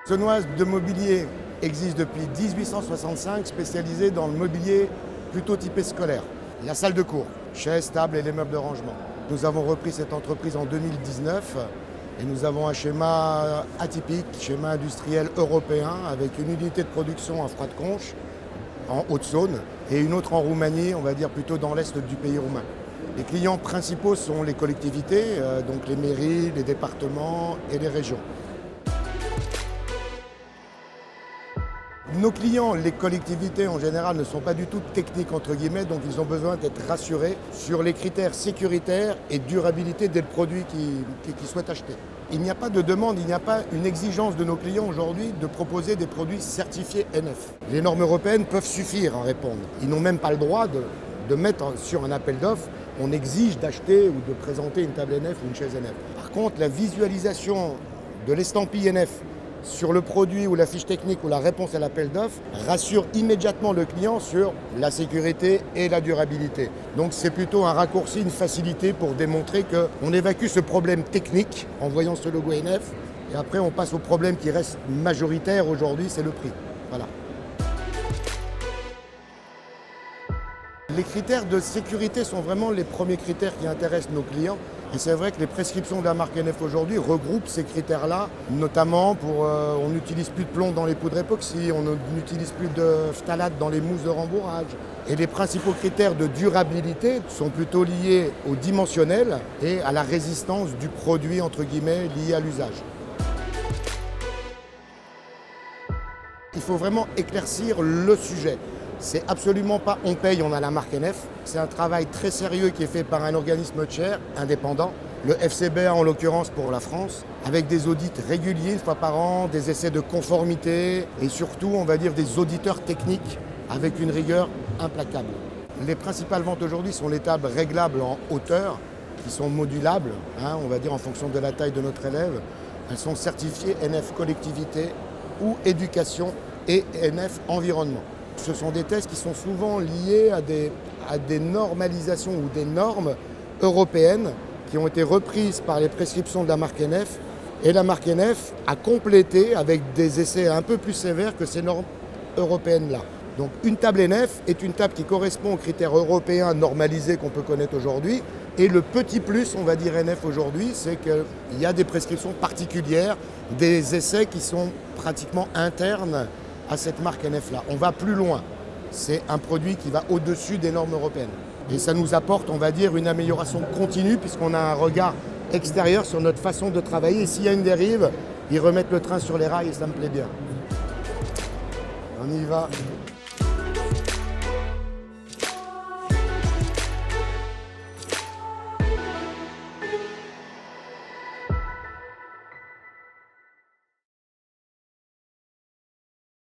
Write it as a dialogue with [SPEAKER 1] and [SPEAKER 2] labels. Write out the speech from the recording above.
[SPEAKER 1] Saunoise de Mobilier existe depuis 1865, spécialisée dans le mobilier plutôt typé scolaire. La salle de cours, chaises, tables et les meubles de rangement. Nous avons repris cette entreprise en 2019 et nous avons un schéma atypique, schéma industriel européen avec une unité de production à Froide-Conches, en Haute-Saône, et une autre en Roumanie, on va dire plutôt dans l'est du pays roumain. Les clients principaux sont les collectivités, donc les mairies, les départements et les régions. Nos clients, les collectivités en général, ne sont pas du tout techniques entre guillemets, donc ils ont besoin d'être rassurés sur les critères sécuritaires et durabilité des produits qu'ils souhaitent acheter. Il n'y a pas de demande, il n'y a pas une exigence de nos clients aujourd'hui de proposer des produits certifiés NF. Les normes européennes peuvent suffire à répondre. Ils n'ont même pas le droit de mettre sur un appel d'offres, on exige d'acheter ou de présenter une table NF ou une chaise NF. Par contre, la visualisation de l'estampille NF sur le produit ou la fiche technique ou la réponse à l'appel d'offres rassure immédiatement le client sur la sécurité et la durabilité. Donc c'est plutôt un raccourci, une facilité pour démontrer qu'on évacue ce problème technique en voyant ce logo NF et après on passe au problème qui reste majoritaire aujourd'hui, c'est le prix. Voilà. Les critères de sécurité sont vraiment les premiers critères qui intéressent nos clients. Et c'est vrai que les prescriptions de la marque NF aujourd'hui regroupent ces critères-là, notamment on n'utilise plus de plomb dans les poudres époxy, on n'utilise plus de phtalate dans les mousses de rembourrage. Et les principaux critères de durabilité sont plutôt liés au dimensionnel et à la résistance du produit, entre guillemets, lié à l'usage. Il faut vraiment éclaircir le sujet. C'est absolument pas on paye, on a la marque NF. C'est un travail très sérieux qui est fait par un organisme tiers indépendant, le FCBA en l'occurrence pour la France, avec des audits réguliers une fois par an, des essais de conformité et surtout, on va dire, des auditeurs techniques avec une rigueur implacable. Les principales ventes aujourd'hui sont les tables réglables en hauteur, qui sont modulables, on va dire en fonction de la taille de notre élève. Elles sont certifiées NF collectivité ou éducation et NF environnement. Ce sont des tests qui sont souvent liés à des normalisations ou des normes européennes qui ont été reprises par les prescriptions de la marque NF. Et la marque NF a complété avec des essais un peu plus sévères que ces normes européennes-là. Donc une table NF est une table qui correspond aux critères européens normalisés qu'on peut connaître aujourd'hui. Et le petit plus, on va dire NF aujourd'hui, c'est qu'il y a des prescriptions particulières, des essais qui sont pratiquement internes à cette marque NF-là. On va plus loin. C'est un produit qui va au-dessus des normes européennes. Et ça nous apporte, on va dire, une amélioration continue puisqu'on a un regard extérieur sur notre façon de travailler. Et s'il y a une dérive, ils remettent le train sur les rails et ça me plaît bien. On y va.